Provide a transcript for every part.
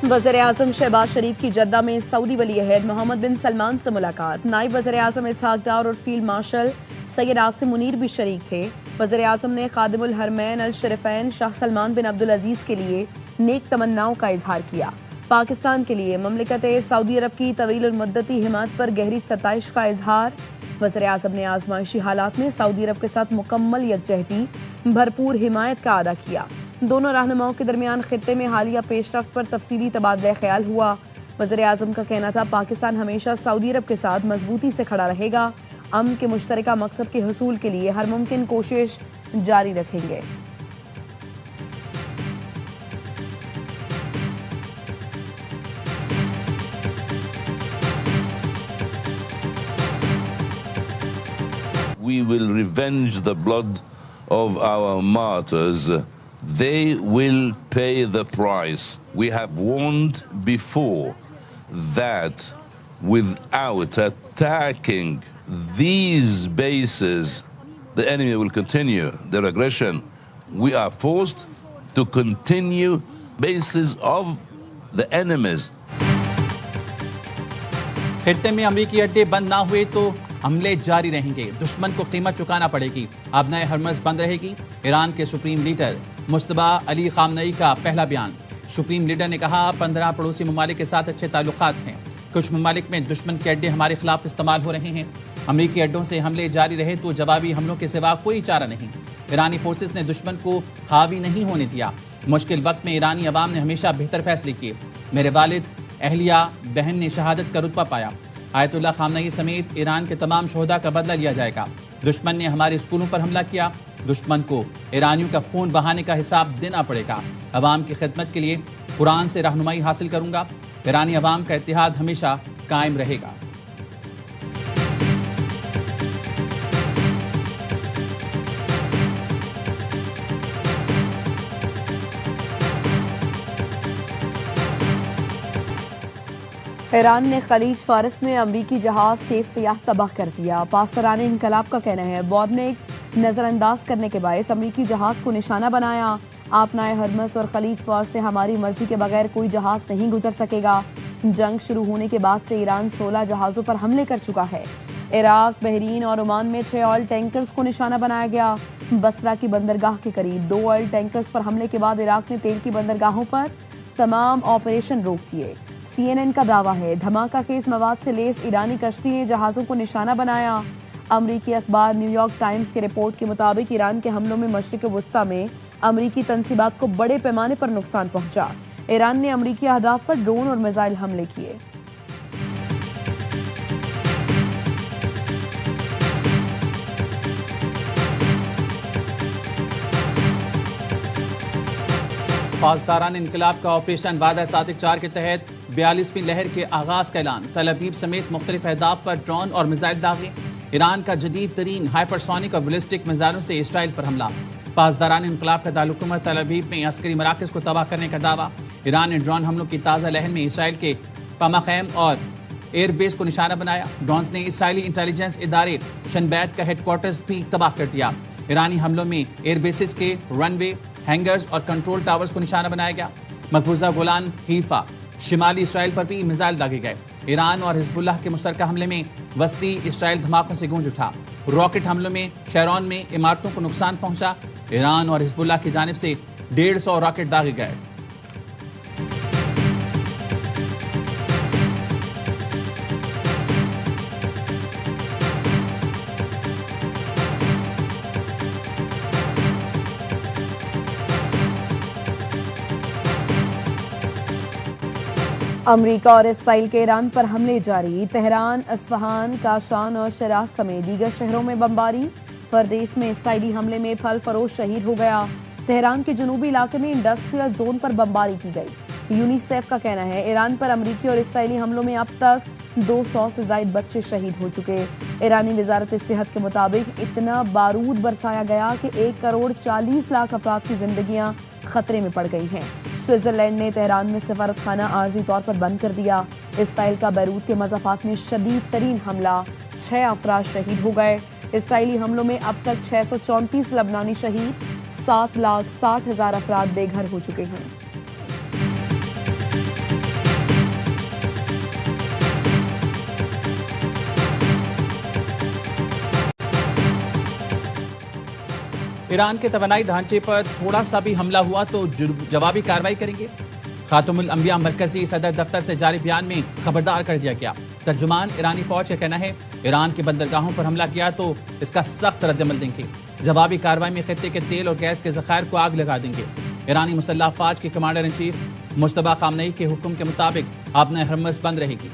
वज़ीर-ए-आज़म शहबाज शरीफ की जद्दा में सऊदी वली अहद मोहम्मद बिन सलमान से मुलाकात। नायब वज़ीर-ए-आज़म इसहाक डार और फील्ड मार्शल सैयद आसिम मुनीर भी शरीक थे। वज़ीर-ए-आज़म ने खादिमुल हरमैन अल शरीफैन शाह सलमान बिन अब्दुल अजीज़ के लिए नेक तमन्नाओं का इजहार किया। पाकिस्तान के लिए ममलिकत सऊदी अरब की तवील मुद्दती हिमायत पर गहरी सताइश का इजहार। वज़ीर-ए-आज़म ने आजमाइशी हालात में सऊदी अरब के साथ मुकम्मल यकजहती भरपूर हिमायत का अदा किया। दोनों रहनुमाओं के दरमियान खित्ते में हालिया पेशरफ्त पर तफसीली तबादला ख्याल हुआ। वज़ीर-ए-आज़म का कहना था पाकिस्तान हमेशा सऊदी अरब के साथ मजबूती से खड़ा रहेगा। अमन के मुश्तरका मकसद के हसूल के लिए हर मुमकिन कोशिश जारी रखेंगे। We will revenge the blood of our martyrs. They will pay the price. We have warned before that without attacking these bases, the enemy will continue their aggression. We are forced to continue bases of the enemies. खित्ते में अमरीकी अड्डे बंद ना हुए तो हमले जारी रहेंगे, दुश्मन को कीमत चुकाना पड़ेगी। अब नए हरमज बंद रहेगी। ईरान के सुप्रीम लीडर मुस्तबा अली खामनई का पहला बयान। सुप्रीम लीडर ने कहा 15 पड़ोसी ममालिक के साथ अच्छे ताल्लुकात हैं। कुछ ममालिक में दुश्मन के अड्डे हमारे खिलाफ इस्तेमाल हो रहे हैं। अमरीकी अड्डों से हमले जारी रहे तो जवाबी हमलों के सिवा कोई चारा नहीं। ईरानी फोर्सेस ने दुश्मन को हावी नहीं होने दिया। मुश्किल वक्त में ईरानी अवाम ने हमेशा बेहतर फैसले किए। मेरे वालिद, अहलिया, बहन ने शहादत का रुतबा पाया। आयतुल्लाह खामनई समेत ईरान के तमाम शोहदा का बदला लिया जाएगा। दुश्मन ने हमारे स्कूलों पर हमला किया। दुश्मन को ईरानियों का खून बहाने का हिसाब देना पड़ेगा। अवाम की खिदमत के लिए कुरान से रहनुमाई हासिल करूंगा। ईरानी अवाम का इत्तेहाद हमेशा कायम रहेगा। ईरान ने खलीज फारस में अमरीकी जहाज सेफ सियाह तबाह कर दिया। पासदारान इनकलाब का कहना है बॉब ने नजरअंदाज करने के बायस अमरीकी जहाज को निशाना बनाया। आप नए हरमस और खलीज फारस से हमारी मर्जी के बगैर कोई जहाज नहीं गुजर सकेगा। जंग शुरू होने के बाद से ईरान 16 जहाजों पर हमले कर चुका है। इराक, बहरीन और ओमान में 6 ऑयल टैंकर्स को निशाना बनाया गया। बसरा की बंदरगाह के करीब 2 ऑयल टैंकर्स पर हमले के बाद इराक ने तेल की बंदरगाहों पर तमाम ऑपरेशन रोक दिए। CNN का दावा है धमाका के इस मवाद से लेस ईरानी कश्ती ने जहाजों को निशाना बनाया। अमरीकी अखबार न्यूयॉर्क टाइम्स की रिपोर्ट के मुताबिक ईरान के हमलों में मशरिक वस्ता में अमरीकी तंसीबात को बड़े पैमाने पर नुकसान पहुंचा। ईरान ने अमरीकी अहदाफ पर ड्रोन और मिसाइल हमले किए। पासदारान इनकलाब का ऑपरेशन वादा सादिक 4 के तहत 42वीं लहर के आगाज का ऐलान। तल अवीव समेत मुख्तलिफ अहदाफ पर ड्रोन और मिसाइल दागे। ईरान का जदीद तरीन हाइपरसोनिक और बैलिस्टिक मिसाइलों से इसराइल पर हमला। पासदारान इनकलाब का दारुलहुकूमत तल अवीव में अस्करी मराकज़ को तबाह करने का दावा। ईरान ने ड्रोन हमलों की ताज़ा लहर में इसराइल के पमाखैम और एयरबेस को निशाना बनाया। ड्रोन्स ने इसराइली इंटेलिजेंस इदारे शनबैत का हेडक्वार्टर्स भी तबाह कर दिया। ईरानी हमलों में एयरबेसिस के रनवे, हैंगर्स और कंट्रोल टावर्स को निशाना बनाया गया। मकबूजा गोलान हीफा शिमाली इसराइल पर भी मिसाइल दागे गए। ईरान और हिजबुल्लाह के मुश्तरका हमले में वस्ती इसराइल धमाकों से गूंज उठा। रॉकेट हमलों में शहरोन में इमारतों को नुकसान पहुंचा। ईरान और हिजबुल्लाह की जानिब से 150 रॉकेट दागे गए। अमरीका और इसराइल के ईरान पर हमले जारी। तेहरान, अस्फहान, काशान और शराज समेत दीगर शहरों में बमबारी। फरदेस में इसराइली हमले में फल फरोश शहीद हो गया। तेहरान के जनूबी इलाके में इंडस्ट्रियल जोन पर बमबारी की गई। यूनिसेफ का कहना है ईरान पर अमरीकी और इसराइली हमलों में अब तक 200 से ज्यादा बच्चे शहीद हो चुके। ईरानी वजारत सेहत के मुताबिक इतना बारूद बरसाया गया कि 1 करोड़ 40 लाख अफराद की जिंदगियां खतरे में पड़ गई हैं। स्विट्जरलैंड ने तेहरान में सफारत खाना आर्जी तौर पर बंद कर दिया। इसराइल का बैरूत के मज़ाफ़ात में शदीद तरीन हमला, 6 अफराद शहीद हो गए। इसराइली हमलों में अब तक 634 लबनानी शहीद, 7,60,000 अफराद बेघर हो चुके हैं। ईरान के तवानाई ढांचे पर थोड़ा सा भी हमला हुआ तो जवाबी कार्रवाई करेंगे। खातमुल अंबिया मरकजी सदर दफ्तर से जारी बयान में खबरदार कर दिया गया। तर्जुमान ईरानी फौज का कहना है, ईरान के बंदरगाहों पर हमला किया तो इसका सख्त रद्दमल देंगे। जवाबी कार्रवाई में खित्ते के तेल और गैस के जखायर को आग लगा देंगे। ईरानी मुसल्लह अफवाज के commander in chief Mushtaba Khamenei के हुक्म के मुताबिक आबने हरमस बंद रहेगी।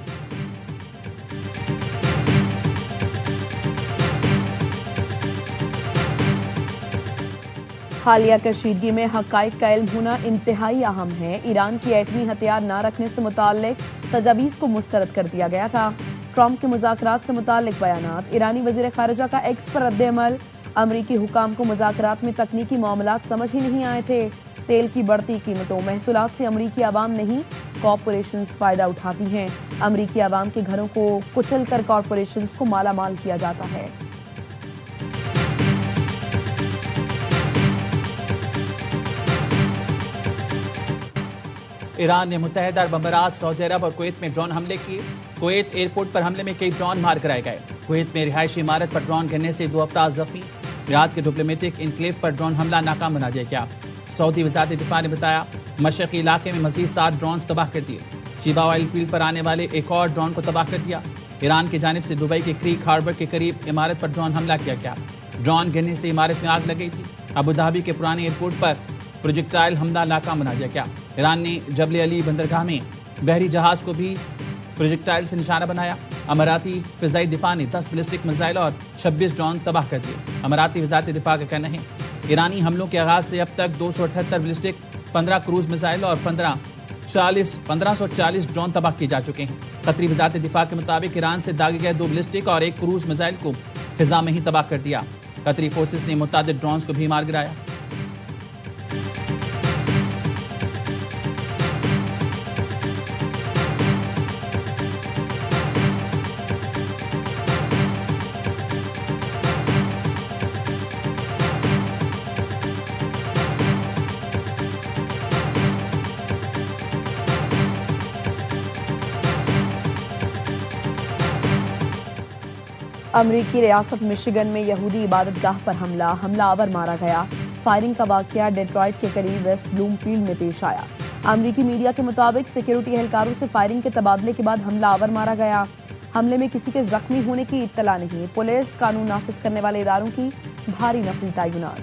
हालिया कशीदगी में हकाइक का इल्म होना इंतहाई अहम है। ईरान की एटमी हथियार न रखने से मुताल्लिक तजावीज़ को मुस्तरद कर दिया गया था। ट्रंप के मुज़ाकरात से मुताल्लिक बयानात। ईरानी वज़ीर ख़ारिजा का एक्स पर रद्द-ए-अमल। अमरीकी हुकाम को मुज़ाकरात में तकनीकी मामलात समझ ही नहीं आए थे। तेल की बढ़ती कीमतों महसूलात से अमरीकी आवाम नहीं कॉरपोरेशंस फ़ायदा उठाती हैं। अमरीकी आवाम के घरों को कुचल कर कॉरपोरेशंस को माला माल किया जाता है। ईरान ने मुत्तहिदा अरब अमीरात, सऊदी अरब और कुवैत में ड्रोन हमले किए। कुवैत एयरपोर्ट पर हमले में कई ड्रोन मार कराए गए। कुवैत में रिहायशी इमारत पर ड्रोन गिरने से 2 अफराद जख्मी। रियाद के डिप्लोमेटिक इनक्लेव पर ड्रोन हमला नाकाम बना दिया गया। सऊदी वज़ारत दिफा ने बताया, मशरक़ी इलाके में मजीद 7 ड्रोन तबाह कर दिए। शिबा ऑयल फील्ड पर आने वाले एक और ड्रोन को तबाह कर दिया। ईरान की जानिब से दुबई के क्रीक हार्बर के करीब इमारत पर ड्रोन हमला किया गया। ड्रोन गिरने से इमारत में आग लग गई थी। अबू धाबी के पुराने एयरपोर्ट पर प्रोजेक्टाइल हमला नाकाम बना दिया गया। ईरान ने जबल अली बंदरगाह में बहरी जहाज को भी प्रोजेक्टाइल से निशाना बनाया। अमाराती फ़िज़ाई दिफा ने 10 बैलिस्टिक मिसाइल और 26 ड्रोन तबाह कर दिए। अमाराती वज़ारत दिफा का कहना है, ईरानी हमलों के आगाज़ से अब तक 278 बैलिस्टिक, 15 क्रूज मिसाइल और 1540 ड्रोन तबाह किए जा चुके हैं। कतरी वज़ारत दिफा के मुताबिक ईरान से दागे गए 2 बैलिस्टिक और 1 क्रूज मिसाइल को फिजा में ही तबाह कर दिया। कतरी फोर्सेस ने मुतादिद ड्रोन्स को भी मार गिराया। अमरीकी रियासत मिशिगन में यहूदी इबादतगाह पर हमलावर मारा गया। फायरिंग का वाकया डेट्रॉइट के करीब वेस्ट ब्लूमफील्ड में पेश आया। अमरीकी मीडिया के मुताबिक सिक्योरिटी एहलकारों से फायरिंग के तबादले के बाद हमलावर मारा गया। हमले में किसी के जख्मी होने की इत्तला नहीं। पुलिस, कानून नाफिज करने वाले इदारों की भारी नफरी तैनात।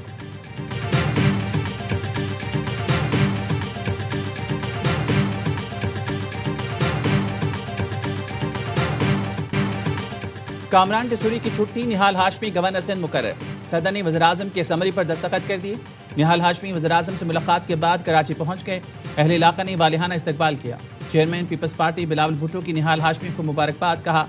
कामरान टेसूरी की छुट्टी। निहाल हाशमी गवर्नर सिंध मुकर्रर। सदर ने वज़ीर-ए-आज़म के समरी पर दस्तखत कर दिए। निहाल हाशमी वज़ीर-ए-आज़म से मुलाकात के बाद कराची पहुंच गए। अहले इलाका ने वालिहाना इस्तकबाल किया। चेयरमैन पीपल्स पार्टी बिलावल भुट्टो की निहाल हाशमी को मुबारकबाद। कहा,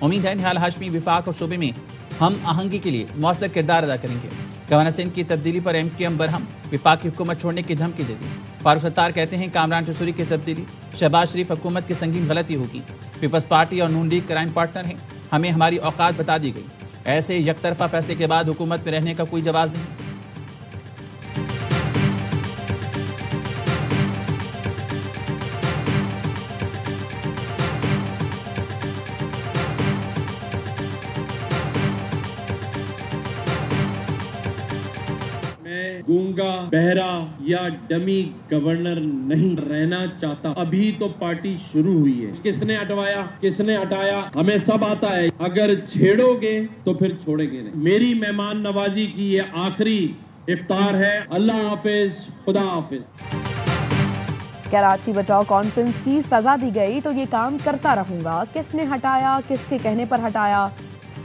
उम्मीद है निहाल हाशमी विफाक और शोबे में हम आहंगी के लिए मौसर किरदार अदा करेंगे। गवर्नर सिंध की तब्दीली पर MKM बरहम, विफाक की हुकूमत छोड़ने की धमकी दे दी। फारूक सत्तार कहते हैं, कामरान टेसूरी की तब्दीली शहबाज शरीफ हुकूमत की संगीन गलती होगी। पीपल्स पार्टी और नून लीग क्राइम पार्टनर हैं। हमें हमारी औकात बता दी गई। ऐसे यकतरफा फैसले के बाद हुकूमत में रहने का कोई जवाब नहीं। गूंगा, बहरा या डमी गवर्नर नहीं रहना चाहता। अभी तो पार्टी शुरू हुई है। किसने हटवाया, किसने हटाया, हमें सब आता है। अगर छेड़ोगे तो फिर छोड़ेंगे नहीं। मेरी मेहमान नवाजी की ये आखिरी इफ्तार है। अल्लाह हाफिज, खुदा हाफिज। कराची बचाओ कॉन्फ्रेंस की सजा दी गई तो ये काम करता रहूंगा। किसने हटाया, किसके कहने पर हटाया,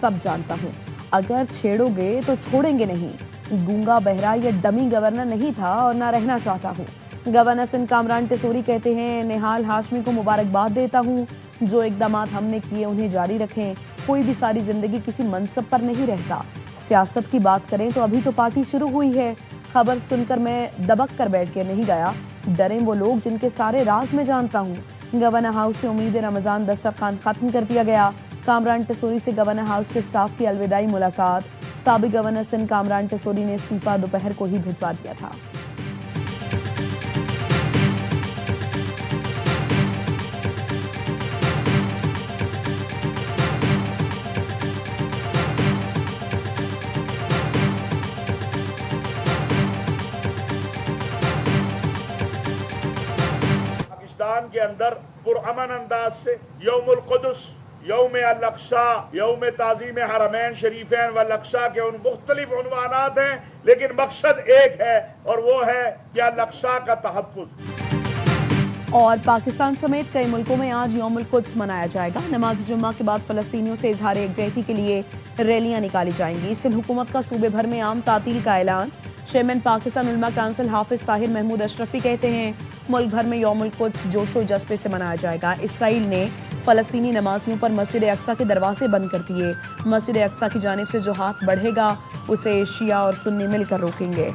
सब जानता हूँ। अगर छेड़ोगे तो छोड़ेंगे नहीं। गूंगा, बहरा या डमी गवर्नर नहीं था और ना रहना चाहता हूँ। गवर्नर सिंध कामरान टेसूरी कहते हैं, निहाल हाशमी को मुबारकबाद देता हूँ। जो इकदामात हमने किए उन्हें जारी रखें। कोई भी सारी जिंदगी किसी मनसब पर नहीं रहता। सियासत की बात करें तो अभी तो पार्टी शुरू हुई है। खबर सुनकर मैं दबक कर बैठ के नहीं गया। डरे वो लोग जिनके सारे राज में जानता हूँ। गवर्नर हाउस से उम्मीद रमजान दस्तरखान खत्म कर दिया गया। कामरान टेसूरी से गवर्नर हाउस के स्टाफ की अलविदाई मुलाकात। साबिक गवर्नर सिंध कामरान टेसूरी ने इस्तीफा दोपहर को ही भिजवा दिया था। पाकिस्तान के अंदर पुरअमन अंदाज से यौमुल कुदस, यौम अल-अक्सा, यौम ताज़ीम हरमैन शरीफैन व अल-अक्सा के उन मुख्तलिफ उन्वानात हैं, लेकिन मकसद एक है और वो है कि अल-अक्सा का तहफ़्फ़ुज़। और पाकिस्तान समेत कई मुल्कों में आज यौमुल कुद्स मनाया जाएगा। नमाज जुम्मा के बाद फलस्तीनियों से इजहार यकजहती के लिए रैलियां निकाली जाएंगी। सिंध हुकूमत का सूबे भर में आम तातील का ऐलान। चेयरमैन पाकिस्तान उलमा काउंसिल हाफिज ताहिर महमूद अशरफी कहते हैं मुल्क भर में यौमुल कुद्स जोशो जज्बे से मनाया जाएगा। इसराइल ने फलस्तीनी नमाजियों पर मस्जिद अक्सा के दरवाजे बंद कर दिए। मस्जिद अक्सा की जानिब से जो हाथ बढ़ेगा उसे शिया और सुन्नी मिलकर रोकेंगे।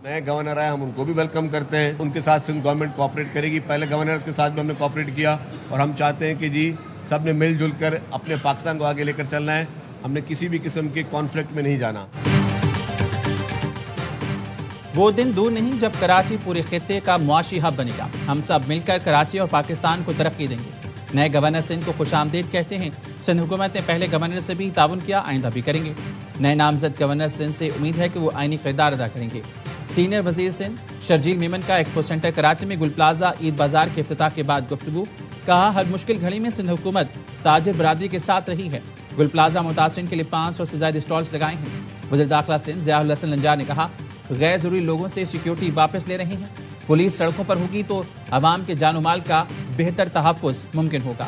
नए गवर्नर आए, हम उनको भी वेलकम करते हैं। उनके साथ सिंध गवर्नमेंट कोऑपरेट करेगी। पहले गवर्नर के साथ भी हमने कोऑपरेट किया और हम चाहते हैं कि जी सब ने मिलजुल कर अपने पाकिस्तान को आगे लेकर चलना है। हमने किसी भी किस्म के कॉन्फ्लिक्ट में नहीं जाना। वो दिन दूर नहीं जब कराची पूरे खित्ते का मुआशी हब बनेगा। हम सब मिलकर कराची और पाकिस्तान को तरक्की देंगे। नए गवर्नर सिंध को खुशामदीद कहते हैं। सिंध हुकूमत ने पहले गवर्नर से भी ताउन किया, आइंदा भी करेंगे। नए नामजद गवर्नर सिंध से उम्मीद है कि वो आईनी किरदार अदा करेंगे। सीनियर वजीर सिंध शर्जील मेमन का एक्सपो सेंटर कराची में गुल प्लाजा ईद बाजार के इफ्तिताह के बाद गुफ्तगू। कहा हर मुश्किल घड़ी में सिंध हुकूमत ताजिर बरादरी के साथ रही है। गुल प्लाजा मुतासिरीन के लिए 500 से ज्यादा स्टॉल्स लगाए हैं। वज़ीर दाखिला सिंध ज़ियाउल हसन लंजार ने कहा गैर जरूरी लोगों से सिक्योरिटी वापस ले रहे हैं। पुलिस सड़कों पर होगी तो अवाम के जानो माल का बेहतर तहफ़्फ़ुज़ मुमकिन होगा।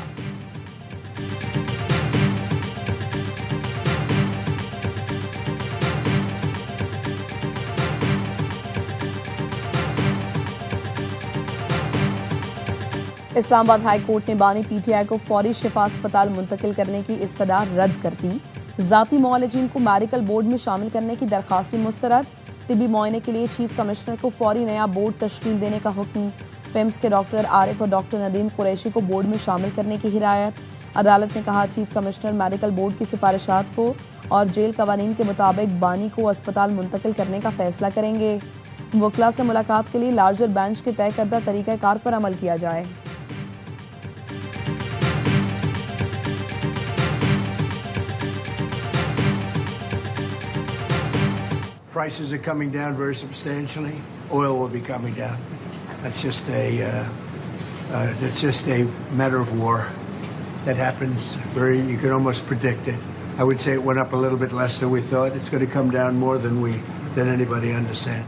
इस्लामाबाद हाई कोर्ट ने बानी पीटीआई को फौरी शिफा अस्पताल मुंतकिल करने की इस्तदा रद्द कर दी। जाती मुआलिजीन को मेडिकल बोर्ड में शामिल करने की दरख्वास्त भी मुस्तरद। तिबी मुआयने के लिए चीफ कमिश्नर को फौरी नया बोर्ड तश्कील देने का हुक्म। पिम्स के डॉक्टर आरिफ और डॉक्टर नदीम कुरैशी को बोर्ड में शामिल करने की हिदायत। अदालत ने कहा चीफ कमिश्नर मेडिकल बोर्ड की सिफारिशात को और जेल कवानीन के मुताबिक बानी को अस्पताल मुंतकिल करने का फैसला करेंगे। वकला से मुलाकात के लिए लार्जर बेंच के तय करदा तरीक़ाकार पर अमल किया जाए। Prices are coming down very substantially. Oil will be coming down. That's just a matter of war. That happens you can almost predict it. I would say it went up a little bit less than we thought. It's going to come down more than anybody understands.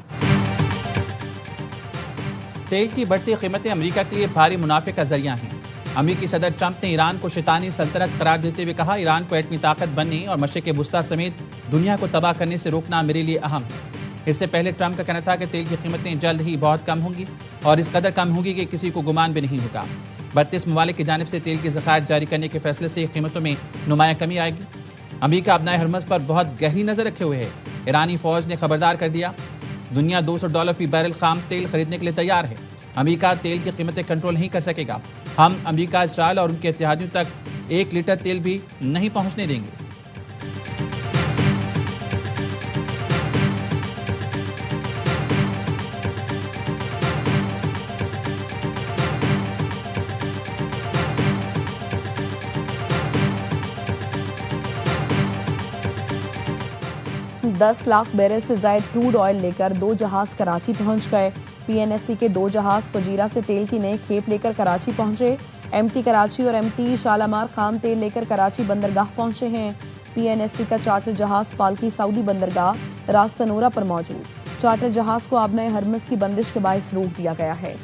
तेल की बढ़ती कीमतें America के लिए भारी मुनाफे का जरिया हैं। अमेरिकी सदर ट्रंप ने ईरान को शैतानी सल्तनत करार देते हुए कहा ईरान को एटमी ताकत बनने और मशरिक़ वुस्ता समेत दुनिया को तबाह करने से रोकना मेरे लिए अहम है। इससे पहले ट्रंप का कहना था कि तेल की कीमतें जल्द ही बहुत कम होंगी और इस कदर कम होंगी कि किसी को गुमान भी नहीं होगा। 32 ममालिक की जानिब से तेल की ज़खायर जारी करने के फैसले से कीमतों में नुमाया कमी आएगी। अमेरिका अपनाए हरमज़ पर बहुत गहरी नज़र रखे हुए है। ईरानी फौज ने खबरदार कर दिया दुनिया $200 फी बैरल खाम तेल खरीदने के लिए तैयार है। अमेरिका तेल की कीमतें कंट्रोल नहीं कर सकेगा। हम अमेरिका, इस्राइल और उनके इत्तेहादियों तक 1 लीटर तेल भी नहीं पहुंचने देंगे। दस लाख बैरल से जायद क्रूड ऑयल लेकर 2 जहाज कराची पहुंच गए। पीएनएससी के 2 जहाज फजीरा से तेल की नई खेप लेकर कराची पहुंचे। एमटी कराची और एमटी शालामार खाम तेल लेकर कराची बंदरगाह पहुंचे हैं। पीएनएससी का चार्टर जहाज पालकी सऊदी बंदरगाह रास्ता नूरा पर मौजूद। चार्टर जहाज को आबनाए हरमस की बंदिश के बायस रोक दिया गया है।